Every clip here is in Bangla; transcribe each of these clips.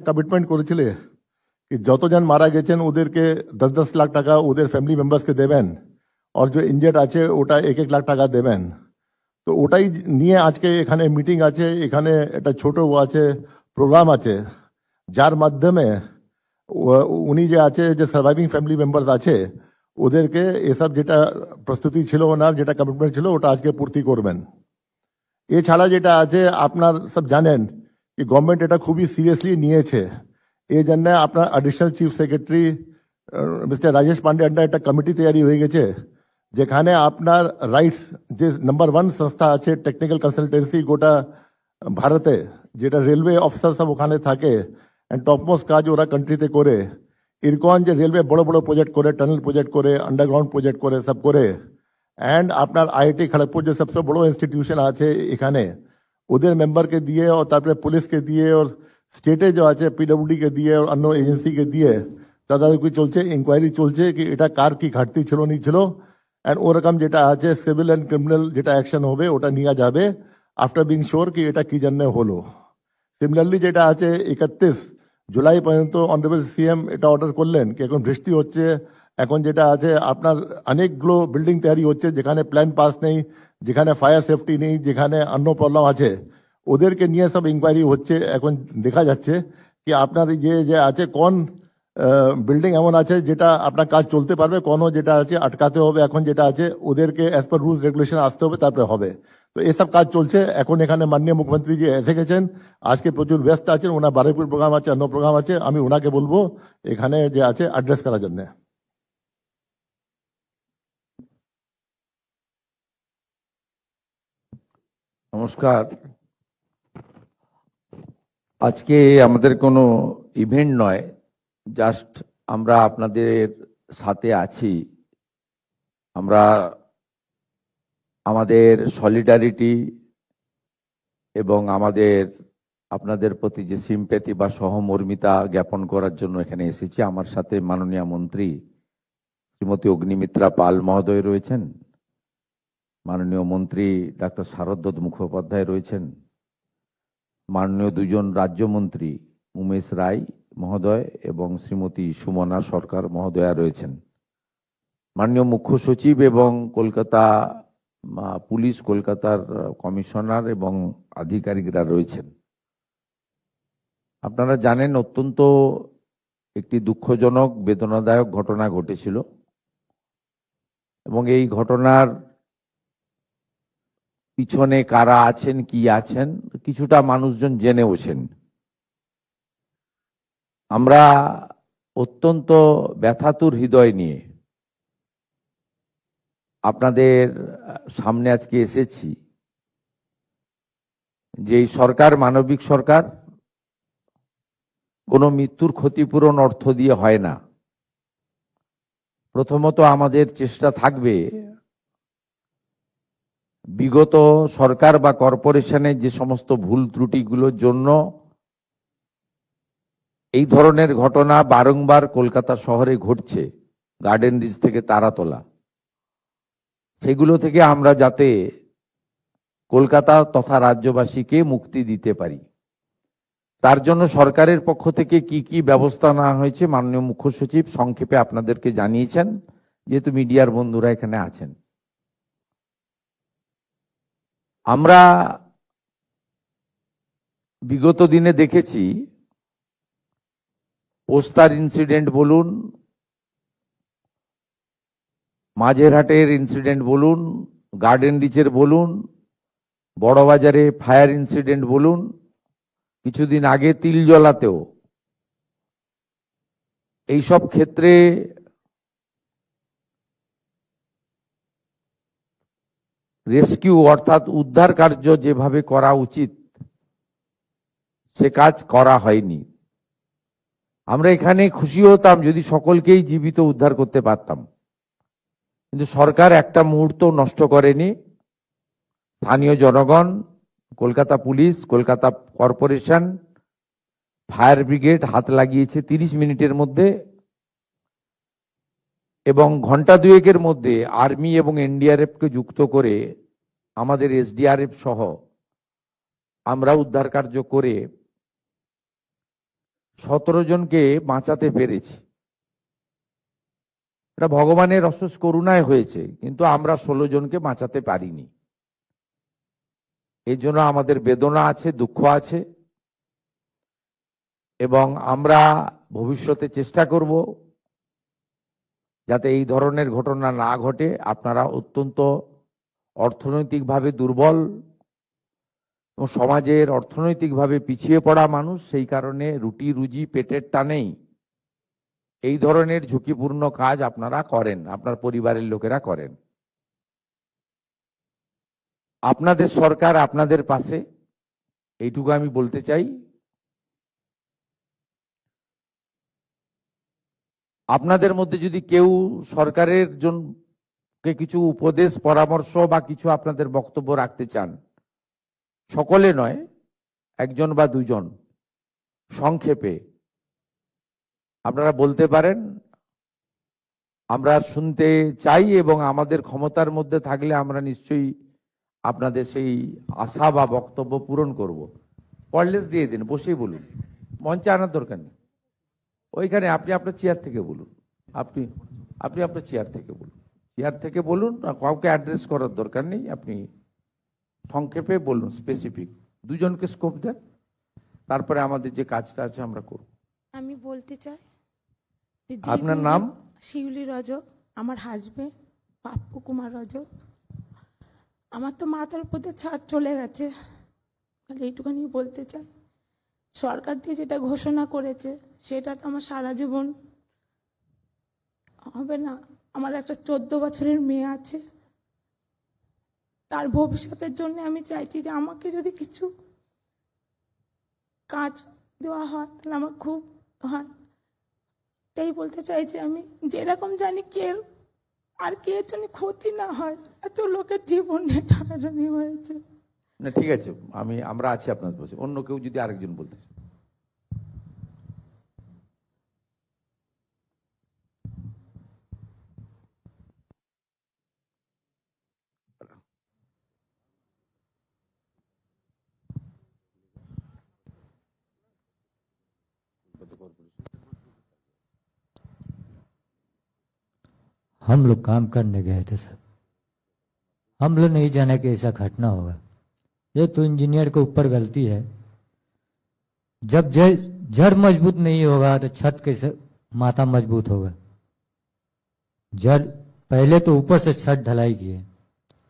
কমিটমেন্ট করেছিলে कि যতজন মারা গেছেন ওদেরকে 10-10 লাখ টাকা ওদের ফ্যামিলি মেম্বার্সকে দেবেন, আর যে ইনজার্ড আছে ওটা 1-1 লাখ টাকা দেবেন। তো ওটাই নিয়ে আজকে এখানে মিটিং আছে, এখানে একটা ছোট আছে প্রোগ্রাম আছে, যার মাধ্যমে উনি যে আছে যে সার্ভাইভিং ফ্যামিলি মেম্বার্স আছে ওদেরকে এসব যেটা প্রস্তুতি ছিল ওনার, যেটা কমিটমেন্ট ছিল ওটা আজকে পূর্তি করবেন। এছাড়া যেটা আছে আপনার সব জানেন कि गवर्नमेंट এটা খুবই সিরিয়াসলি নিয়েছে। এই জন্য আপনার additional chief secretary mister Rajesh Pandey under একটা কমিটি তৈরি হয়ে গেছে, যেখানে আপনার রাইটস যে নাম্বার 1 সংস্থা আছে টেকনিক্যাল কনসালটেন্সি গোটা ভারতে, যেটা রেলওয়ে অফিসার সব ওখানে থাকে এন্ড টপমোস্ট কাজ ওরা কান্ট্রিতে করে, এরকম যে রেলওয়ে বড় বড় প্রজেক্ট করে, টানেল প্রজেক্ট করে, আন্ডারগ্রাউন্ড প্রজেক্ট করে, সব করে। এন্ড আপনার আইআইটি খড়গপুর যে সবচেয়ে বড় ইনস্টিটিউশন আছে এখানে, ওদের মেম্বারকে দিয়ে और তারপরে পুলিশকে দিয়ে और স্টেটে যে আছে পিডব্লিউডি কে দিয়ে और অন্য এজেন্সিকে দিয়ে তদারকি চলছে, ইনকোয়ারি চলছে কি এটা কার কি ঘাটতি ছিল নি ছিল। এন্ড ওরকম যেটা আছে সিভিল এন্ড ক্রিমিনাল যেটা অ্যাকশন হবে ওটা নিয়ে যাবে আফটার বিং শিওর কি এটা কি জন্য হলো। সিমিলারলি যেটা আছে 31 জুলাই পর্যন্ত অনারেবল সিএম এটা অর্ডার করলেন কি এখন বৃষ্টি হচ্ছে, এখন যেটা আছে আপনার অনেকগুলো বিল্ডিং তৈরি হচ্ছে যেখানে প্ল্যান পাস নেই, যেখানে ফায়ার সেফটি নেই, যেখানে অন্য প্রবলেম আছে, ওদেরকে নিয়ে সব ইনকোয়ারি হচ্ছে। এখন দেখা যাচ্ছে কি আপনার যে আছে কোন বিল্ডিং এমন আছে যেটা আপনার কাজ চলতে পারবে, কোনো যেটা আছে আটকাতে হবে। এখন যেটা আছে ওদেরকে অ্যাজ পার রুলস রেগুলেশন আসতে হবে, তারপরে হবে। তো এসব কাজ চলছে। এখন এখানে মাননীয় মুখ্যমন্ত্রী যে এসে গেছেন, আজকে প্রচুর ব্যস্ত আছেন, ওনার বারুইপুর প্রোগ্রাম আছে, অন্য প্রোগ্রাম আছে, আমি ওনাকে বলবো এখানে যে আছে অ্যাড্রেস করার জন্য। নমস্কার। আজকে আমাদের কোনো ইভেন্ট নয়, জাস্ট আমরা আপনাদের সাথে আছি। আমরা আমাদের সলিডারিটি এবং আপনাদের প্রতি যে সিম্প্যাথি বা সহমর্মিতা জ্ঞাপন করার জন্য এখানে এসেছি। আমার সাথে মাননীয় মন্ত্রী শ্রীমতী অগ্নিমিত্রা পাল মহোদয় রয়েছেন, মাননীয় মন্ত্রী ডাক্তার শারদত্ত মুখোপাধ্যায় রয়েছেন, মাননীয় দুজন রাজ্যমন্ত্রী উমেশ রায় মহোদয় এবং শ্রীমতী সুমনা সরকার মহোদয়া রয়েছেন, মাননীয় মুখ্য সচিব এবং কলকাতা পুলিশ, কলকাতার কমিশনার এবং আধিকারিকরা রয়েছেন। আপনারা জানেন অত্যন্ত একটি দুঃখজনক বেদনাদায়ক ঘটনা ঘটেছিল এবং এই ঘটনার পিছনে কারা আছেন, কি আছেন, কিছুটা মানুষজন জেনেওছেন। আমরা অত্যন্ত ব্যথাতুর হৃদয় নিয়ে আপনাদের সামনে আজকে এসেছি। যে এই সরকার মানবিক সরকার, কোনো মৃত্যুর ক্ষতিপূরণ অর্থ দিয়ে হয় না। প্রথমত আমাদের চেষ্টা থাকবে বিগত সরকার বা কর্পোরেশনের যে সমস্ত ভুল ত্রুটিগুলোর জন্য এই ধরনের ঘটনা বারংবার কলকাতা শহরে ঘটছে, গার্ডেন রিচ থেকে তারাতলা, সেগুলো থেকে আমরা যাতে কলকাতা তথা রাজ্যবাসীকে মুক্তি দিতে পারি, তার জন্য সরকারের পক্ষ থেকে কি কি ব্যবস্থা নেওয়া হয়েছে মাননীয় মুখ্য সচিব সংক্ষেপে আপনাদেরকে জানিয়েছেন, যেহেতু মিডিয়ার বন্ধুরা এখানে আছেন। আমরা বিগত দিনে দেখেছি পোস্তার ইনসিডেন্ট বলুন, মাঝেরহাটের ইনসিডেন্ট বলুন, গার্ডেন রিচের বলুন, বড়বাজারে ফায়ার ইনসিডেন্ট বলুন, কিছুদিন আগে তিলজলাতেও, এইসব ক্ষেত্রে রেস্কিউ অর্থাৎ উদ্ধার কার্য যেভাবে করা উচিত সে কাজ করা হয়নি। আমরা এখানে খুশি হতাম যদি সকলকেই জীবিত উদ্ধার করতে পারতাম, কিন্তু সরকার একটা মুহূর্ত নষ্ট করেনি। স্থানীয় জনগণ, Kolkata police, Kolkata corporation, fire brigade হাত লাগিয়েছে 30 মিনিটের মধ্যে, এবং ঘন্টা দুয়েকের মধ্যে আর্মি এবং এনডিআরএফ কে যুক্ত করে আমাদের এসডিআরএফ সহ আমরা উদ্ধার কার্য করে 17 জনকে বাঁচাতে পেরেছি। এটা ভগবানের অশেষ করুণায় হয়েছে, কিন্তু আমরা 16 জনকে বাঁচাতে পারিনি। এই জন্য আমাদের বেদনা আছে, দুঃখ আছে, এবং আমরা ভবিষ্যতে চেষ্টা করব যাতে এই ধরনের ঘটনা না ঘটে। আপনারা অত্যন্ত অর্থনৈতিকভাবে দুর্বল এবং সমাজের অর্থনৈতিকভাবে পিছিয়ে পড়া মানুষ, সেই কারণে রুটি রুজি পেটের টানেই এই ধরনের ঝুঁকিপূর্ণ কাজ আপনারা করেন, আপনার পরিবারের লোকেরা করেন। আপনাদের সরকার আপনাদের পাশে, এইটুকু আমি বলতে চাই। আপনাদের মধ্যে যদি কেউ সরকারের জন্য কিছু উপদেশ পরামর্শ বা কিছু আপনাদের বক্তব্য রাখতে চান, সকলে নয়, একজন বা দুজন সংক্ষেপে আপনারা বলতে পারেন। আমরা শুনতে চাই এবং আমাদের ক্ষমতার মধ্যে থাকলে আমরা নিশ্চয়ই আপনাদের সেই আশা বা বক্তব্য পূরণ করব। ওয়্যারলেস দিয়ে দিন, বসেই বলুন, মঞ্চে আনার দরকার নেই। ওইখানে আপনি আপনার চেয়ার থেকে বলুন, আপনি আপনার চেয়ার থেকে বলুন, চেয়ার থেকে বলুন, কাউকে অ্যাড্রেস করার দরকার নেই। আপনি সংক্ষেপে বলুন, স্পেসিফিক। দুজনকে স্কোপ দেন, তারপরে আমাদের যে কাজটা আছে আমরা করব। আমি বলতে চাই যে আপনার নাম? শিউলি রজক, আমার হাজবেন্ড পাপ্পু কুমার রজক। আমার তো মাথার উপর দিয়ে ছাদ চলে গেছে, খালি এইটুখানি বলতে চাই। সরকার দিয়ে যেটা ঘোষণা করেছে সেটা তো আমার সারা জীবন হবে না। আমার একটা 14 বছরের মেয়ে আছে, তার ভবিষ্যতের জন্য আমি চাইছি যে আমাকে যদি কিছু কাজ দেওয়া হয় তাহলে আমার খুব হয়। এটাই বলতে চাইছি আমি, যেরকম জানি আর কে জন্য ক্ষতি না হয়। এত লোকের জীবন টানাটানি হয়েছে। না, ঠিক আছে, আমরা আছি আপনার পাশে। অন্য কেউ যদি আরেকজন বলতে চায়। हम लोग काम करने गए थे सर, हम लोग नहीं जाने कि ऐसा घटना होगा। ये तो इंजीनियर के ऊपर गलती है। जब जड़ मजबूत नहीं होगा तो छत कैसे माथा मजबूत होगा। जड़ पहले तो ऊपर से छत ढलाई किए,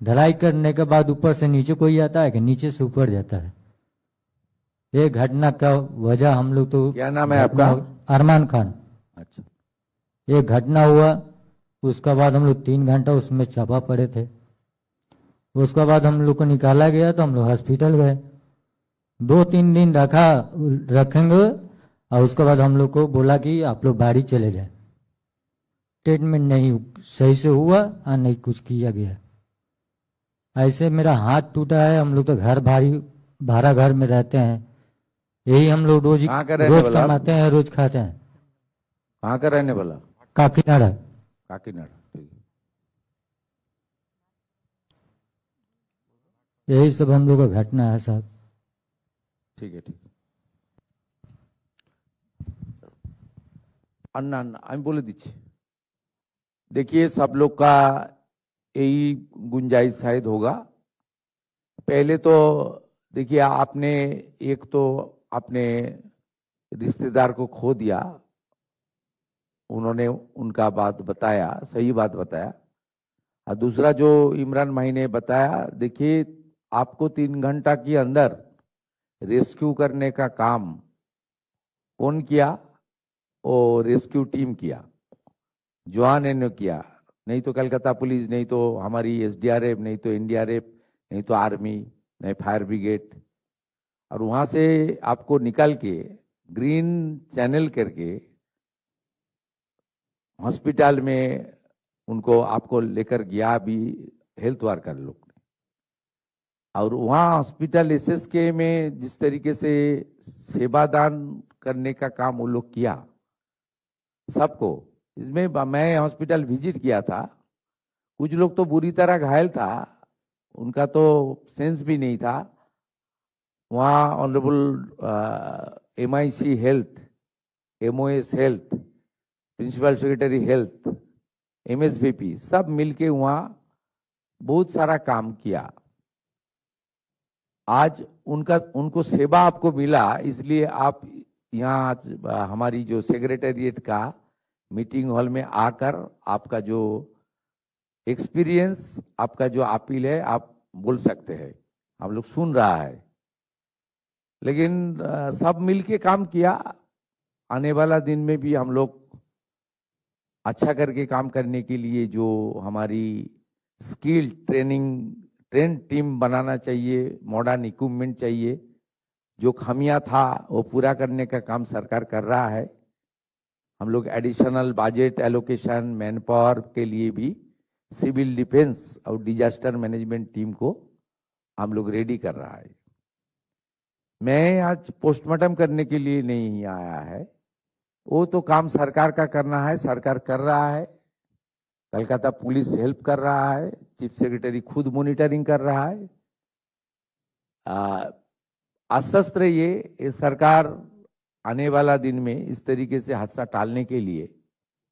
ढलाई करने के बाद ऊपर से नीचे कोई आता है कि नीचे से ऊपर जाता है। ये घटना का वजह हम लोग तो, क्या नाम है आपका? अरमान खान। अच्छा, ये घटना हुआ, उसका बाद हम लोग 3 घंटा उसमें चापा पड़े थे। उसके बाद हम लोग को निकाला गया तो हम लोग हॉस्पिटल गए, 2-3 दिन रखेंगे, और उसके बाद हम लोग को बोला कि आप लोग बाड़ी चले जाए। ट्रीटमेंट नहीं सही से हुआ और नहीं कुछ किया गया। ऐसे मेरा हाथ टूटा है। हम लोग तो भाड़ा घर में रहते हैं, यही हम लोग रोज कमाते हैं, रोज खाते हैं। कहाँ का रहने वाला? काकीनाडा। काकीनाडा, ठीक है। यही सब हम लोग का घटना है साहब। ठीक है, ठीक है। अन्ना আমি বলে দিচ্ছি। देखिए, सब लोग का यही गुंजाइश शायद होगा। पहले तो देखिए, आपने एक तो अपने रिश्तेदार को खो दिया, उन्होंने उनका बात बताया, सही बात बताया। और दूसरा जो इमरान भाई ने बताया, देखिए आपको 3 घंटा के अंदर रेस्क्यू करने का काम कौन किया? वो रेस्क्यू टीम किया, जवान ने किया। नहीं तो कलकत्ता पुलिस, नहीं तो हमारी एसडीआरएफ, नहीं तो एनडीआरएफ, नहीं तो आर्मी, नहीं फायर ब्रिगेड। और वहां से आपको निकाल के ग्रीन चैनल करके हॉस्पिटल में उनको आपको लेकर गया भी हेल्थ वर्कर लोग ने। और वहाँ हॉस्पिटल एसएसके में जिस तरीके से सेवादान करने का काम वो लोग किया सबको, इसमें मैं हॉस्पिटल विजिट किया था। कुछ लोग तो बुरी तरह घायल था, उनका तो सेंस भी नहीं था। वहाँ honourable MIC health MOS health, principal secretary health, MSVP सब मिलके वहाँ बहुत सारा काम किया। आज उनको सेवा आपको मिला, इसलिए आप यहाँ आज हमारी जो सेक्रेटेरिएट का मीटिंग हॉल में आकर आपका जो एक्सपीरियंस, आपका जो अपील है आप बोल सकते हैं, हम लोग सुन रहा है। लेकिन सब मिलके काम किया। आने वाला दिन में भी हम लोग अच्छा करके काम करने के लिए जो हमारी स्किल ट्रेन टीम बनाना चाहिए, मॉडर्न इक्विपमेंट चाहिए, जो खामियां था वो पूरा करने का काम सरकार कर रहा है। हम लोग additional budget allocation, man power के लिए भी सिविल डिफेंस और डिजास्टर मैनेजमेंट टीम को हम लोग रेडी कर रहा है। मैं आज पोस्टमार्टम करने के लिए नहीं आया है, वो तो काम सरकार का करना है, सरकार कर रहा है। कलकत्ता पुलिस हेल्प कर रहा है, चीफ सेक्रेटरी खुद मॉनिटरिंग कर रहा है। आश्वस्त रहिए, ये सरकार आने वाला दिन में इस तरीके से हादसा टालने के लिए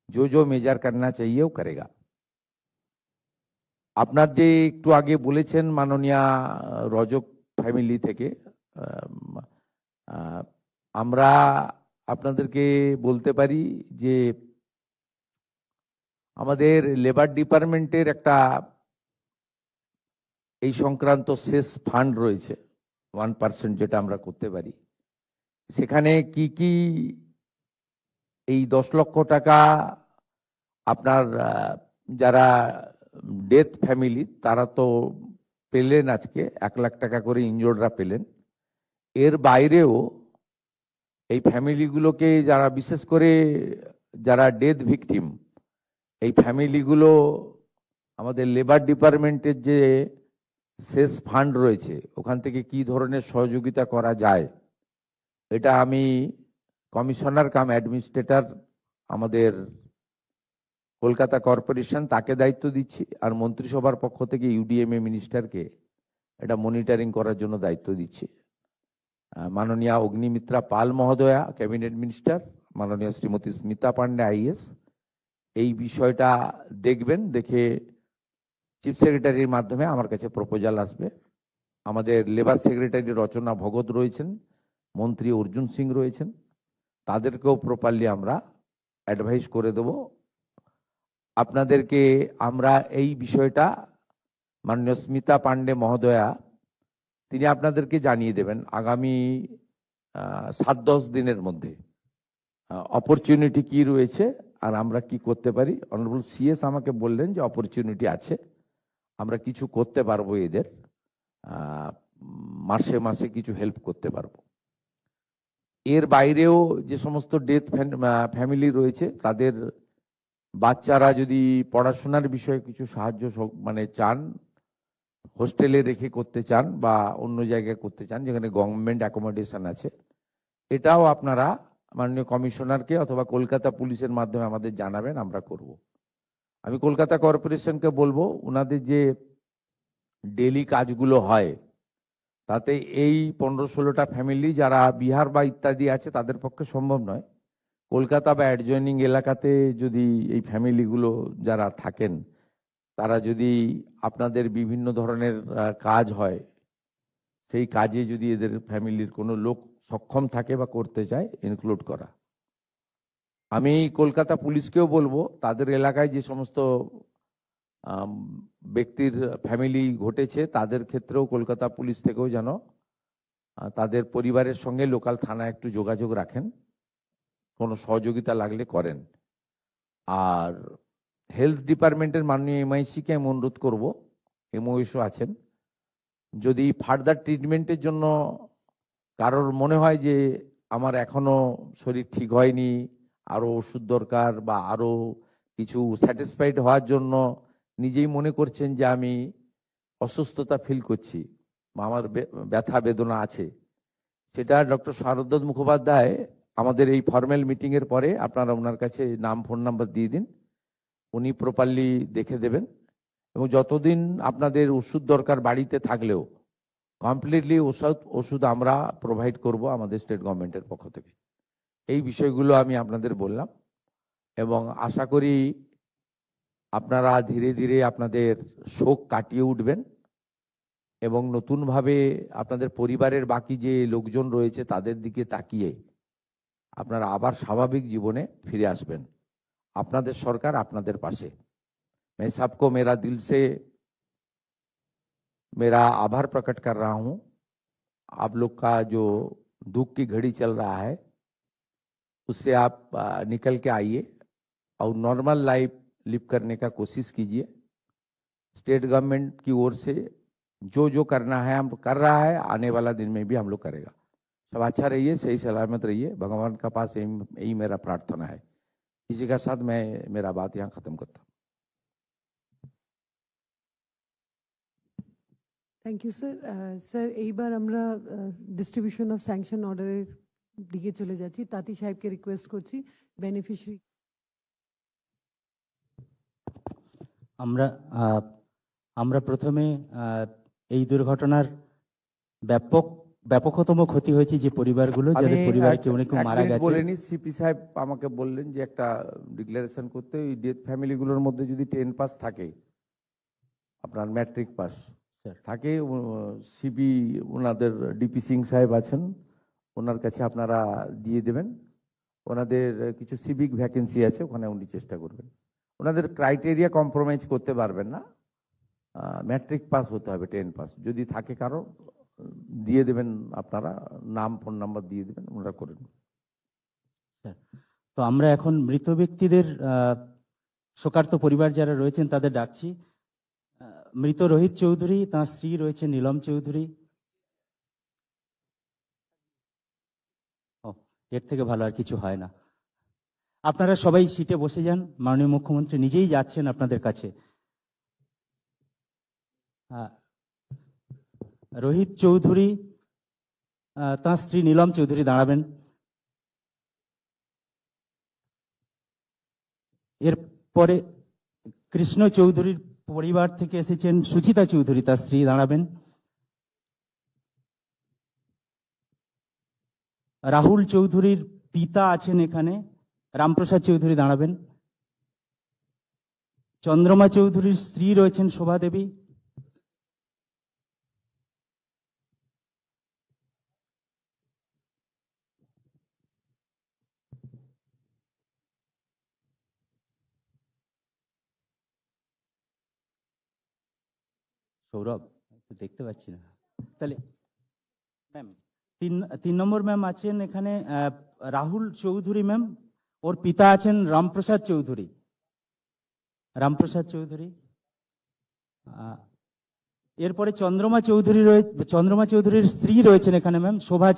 जो जो मेजर करना चाहिए वो करेगा। আপনার যে একটু আগে বলেছেন মাননীয় রজক ফ্যামিলি থেকে, আমরা আপনাদেরকে বলতে পারি যে আমাদের লেবার ডিপার্টমেন্টের একটা এই সংক্রান্ত শেষ ফান্ড রয়েছে 1% যেটা আমরা করতে পারি। সেখানে কি কি এই 10 লক্ষ টাকা আপনার যারা ডেথ ফ্যামিলি তারা তো পেলেন, আজকে 1 লাখ টাকা করে ইনজোর্ডরা পেলেন। এর বাইরেও এই ফ্যামিলিগুলোকে যারা বিশেষ করে যারা ডেথ ভিকটিম, এই ফ্যামিলিগুলো আমাদের লেবার ডিপার্টমেন্টের যে শেষ ফান্ড রয়েছে ওখান থেকে কি ধরনের সহযোগিতা করা যায়, এটা আমি কমিশনার কাম অ্যাডমিনিস্ট্রেটর আমাদের কলকাতা কর্পোরেশন তাকে দায়িত্ব দিচ্ছি, আর মন্ত্রিসভার পক্ষ থেকে UDMA মিনিস্টারকে এটা মনিটরিং করার জন্য দায়িত্ব দিচ্ছি। মাননীয় অগ্নিমিত্রা পাল মহোদয়া ক্যাবিনেট মিনিস্টার, মাননীয় শ্রীমতী স্মিতা পান্ডে IAS এই বিষয়টা দেখবেন, দেখে চিফ সেক্রেটারির মাধ্যমে আমার কাছে প্রপোজাল আসবে। আমাদের লেবার সেক্রেটারি রচনা ভগত রয়েছেন, মন্ত্রী অর্জুন সিং রয়েছেন, তাদেরকেও প্রপারলি আমরা অ্যাডভাইস করে দেব। আপনাদেরকে আমরা এই বিষয়টা মাননীয় স্মিতা পান্ডে মহোদয়া তিনি আপনাদেরকে জানিয়ে দেবেন আগামী 7-10 দিনের মধ্যে অপরচুনিটি কি রয়েছে আর আমরা কি করতে পারি। অনারেবল CS আমাকে বললেন যে অপরচুনিটি আছে, আমরা কিছু করতে পারবো, এদের মাসে মাসে কিছু হেল্প করতে পারবো। এর বাইরেও যে সমস্ত ডেথ ফ্যামিলি রয়েছে তাদের বাচ্চারা যদি পড়াশোনার বিষয়ে কিছু সাহায্য মানে চান, হোস্টেলে রেখে করতে চান বা অন্য জায়গায় করতে চান যেখানে গভর্নমেন্ট অ্যাকোমোডেশন আছে, এটাও আপনারা মাননীয় কমিশনারকে অথবা কলকাতা পুলিশের মাধ্যমে আমাদের জানাবেন, আমরা করব। আমি কলকাতা কর্পোরেশনকে বলবো ওনাদের যে ডেলি কাজগুলো হয় তাতে এই 15-16টা ফ্যামিলি যারা বিহার বা ইত্যাদি আছে তাদের পক্ষে সম্ভব নয়। কলকাতা বা অ্যাডজয়নিং এলাকাতে যদি এই ফ্যামিলিগুলো যারা থাকেন তারা যদি আপনাদের বিভিন্ন ধরনের কাজ হয়, সেই কাজে যদি এদের ফ্যামিলির কোনো লোক সক্ষম থাকে বা করতে চায় ইনক্লুড করা। আমি কলকাতা পুলিশকেও বলবো তাদের এলাকায় যে সমস্ত ব্যক্তির ফ্যামিলি ঘটেছে তাদের ক্ষেত্রেও কলকাতা পুলিশ থেকেও যেন তাদের পরিবারের সঙ্গে লোকাল থানায় একটু যোগাযোগ রাখেন, কোনো সহযোগিতা লাগলে করেন। আর হেলথ ডিপার্টমেন্টের মাননীয় MIC-কে আমি অনুরোধ করবো, MOSও আছেন, যদি ফার্দার ট্রিটমেন্টের জন্য কারোর মনে হয় যে আমার এখনো শরীর ঠিক হয়নি, আরো ওষুধ দরকার বা আরো কিছু স্যাটিসফাইড হওয়ার জন্য নিজেই মনে করছেন যে আমি অসুস্থতা ফিল করছি বা আমার ব্যথা বেদনা আছে, সেটা ডক্টর শারদত্ত মুখোপাধ্যায় আমাদের এই ফর্মাল মিটিং এর পরে আপনারা ওনার কাছে নাম ফোন নাম্বার দিয়ে দিন, উনি প্রপারলি দেখে দেবেন। এবং যতদিন আপনাদের ওষুধ দরকার বাড়িতে থাকলেও কমপ্লিটলি ওষুধ আমরা প্রোভাইড করব আমাদের স্টেট গভর্নমেন্টের পক্ষ থেকে। এই বিষয়গুলো আমি আপনাদের বললাম এবং আশা করি আপনারা ধীরে ধীরে আপনাদের শোক কাটিয়ে উঠবেন এবং নতুনভাবে আপনাদের পরিবারের বাকি যে লোকজন রয়েছে তাদের দিকে তাকিয়ে আপনারা আবার স্বাভাবিক জীবনে ফিরে আসবেন। আপনাদের সরকার আপনাদের পাশে। मैं सबको मेरा दिल से मेरा आभार प्रकट कर रहा हूं। आप लोग का जो दुख की घड़ी चल रहा है उससे आप निकल के आइए और नॉर्मल लाइफ लिव करने का कोशिश कीजिए। स्टेट गवर्नमेंट की ओर से जो जो करना है हम कर रहा है, आने वाला दिन में भी हम लोग करेगा। सब अच्छा रहिए, सही सलामत रहिए, भगवान का पास यही मेरा प्रार्थना है। इसी के साथ मैं मेरा बात यहाँ खत्म करता हूँ। Thank you sir. স্যার এইবার আমরা ডিস্ট্রিবিউশন অফ স্যাংশন অর্ডারের দিকে চলে যাচ্ছি। তাঁতি সাহেবকে রিকোয়েস্ট করছি বেনিফিশিয়ারি। আমরা প্রথমে এই দুর্ঘটনার ব্যাপকতম ক্ষতি হয়েছে যে পরিবারগুলো যাদের পরিবারে কেউ না কেউ মারা গেছে। বলেনি সিপি সাহেব আমাকে বললেন যে একটা ডিক্লারেশন করতে, ওই ডেথ ফ্যামিলিগুলোর মধ্যে যদি 10 পাস থাকে, আপনার ম্যাট্রিক পাস থাকে, সিপি ওনাদের ডিপি সিং সাহেব আছেন, ওনার কাছে আপনারা দিয়ে দেবেন। ওনাদের কিছু সিভিক ভ্যাকেন্সি আছে, ওখানে উনি চেষ্টা করবেন। ওনাদের ক্রাইটেরিয়া কম্প্রোমাইজ করতে পারবেন না, ম্যাট্রিক পাস হতে হবে, 10 পাস যদি থাকে কারো দিয়ে দেবেন, আপনারা নাম ফোন নাম্বার দিয়ে দেবেন, ওনারা করেন। তো আমরা এখন মৃত ব্যক্তিদের শোকার্ত পরিবার যারা রয়েছেন তাদের ডাকছি। মৃত রোহিত চৌধুরী, তার স্ত্রী রয়েছে নীলম চৌধুরী। এর থেকে ভালো আর কিছু হয় না। আপনারা সবাই সিটে বসে যান, মাননীয় মুখ্যমন্ত্রী নিজেই যাচ্ছেন আপনাদের কাছে। রোহিত চৌধুরী, তার স্ত্রী নীলম চৌধুরী দাঁড়াবেন। এরপরে কৃষ্ণ চৌধুরীর পরিবার থেকে এসেছেন সুচিতা চৌধুরী, তার স্ত্রী দাঁড়াবেন। রাহুল চৌধুরীর পিতা আছেন এখানে, রামপ্রসাদ চৌধুরী দাঁড়াবেন। চন্দ্রমা চৌধুরীর স্ত্রী রয়েছেন শোভা দেবী। সৌরভ দেখতে পাচ্ছি না, তাহলে ম্যাম তিন নম্বর ম্যাম আছেন এখানে রাহুল চৌধুরী ম্যাম, ওর পিতা আছেন রামপ্রসাদ চৌধুরী। এরপরে চন্দ্রমা চৌধুরীর স্ত্রী রয়েছেন এখানে ম্যাম, শোভা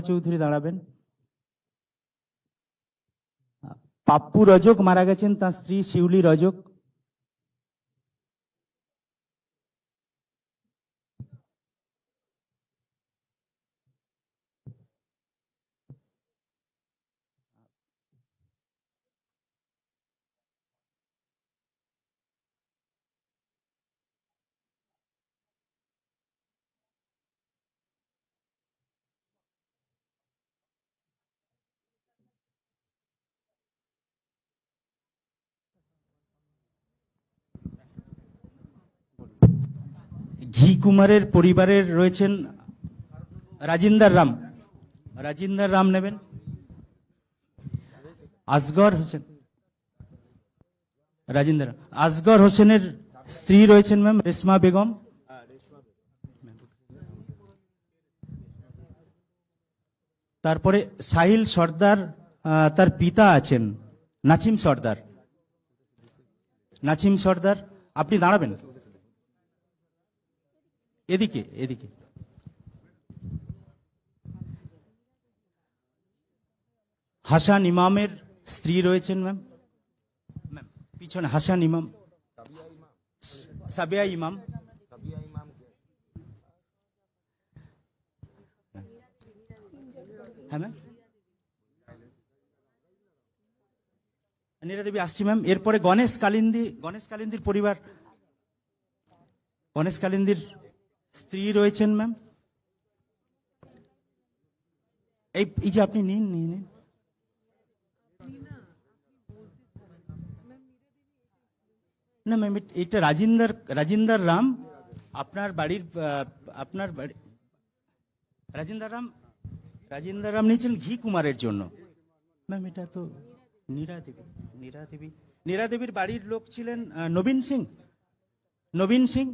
চৌধুরী দাঁড়াবেন। পাপ্পু রজক মারা গেছেন, তার স্ত্রী শিউলি রজক। ঘি কুমারের পরিবারের রয়েছেন রাজিন্দার রাম নেবেন। আসগর হোসেনের স্ত্রী রয়েছেন ম্যাম রেশমা বেগম। তারপরে সাহিল সর্দার, তার পিতা আছেন নাছিম সর্দার, আপনি দাঁড়াবেন এদিকে। হাসান ইমামের স্ত্রী রয়েছেন ম্যাম পিছনে, হাসান ইমাম, সাবিয়া ইমাম। হ্যাঁ ম্যাম, নীরা দেবী আসছি ম্যাম। এরপরে গণেশ কালিন্দির পরিবার, গণেশ কালিন্দির স্ত্রী রয়েছেন ম্যাম। এই যে আপনি নিন নিন নিন। না ম্যাম, এটা রাজিন্দার রাম, আপনার বাড়ির আপনার বাড়ি রাজিন্দার রাম নিয়েছেন ঘি কুমারের জন্য। ম্যাম এটা তো নীরা দেবীর বাড়ির লোক ছিলেন নবীন সিং।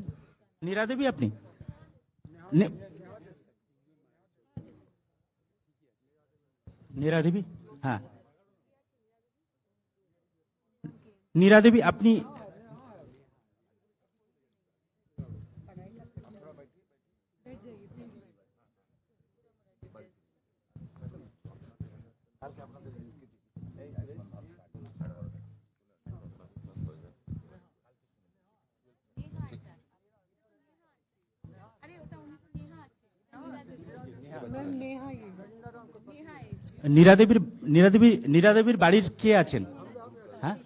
নীরা দেবী আপনি নীরা দেবী, হ্যাঁ নীরা দেবী আপনি নীরা দেবীর বাড়ির কে আছেন? হ্যাঁ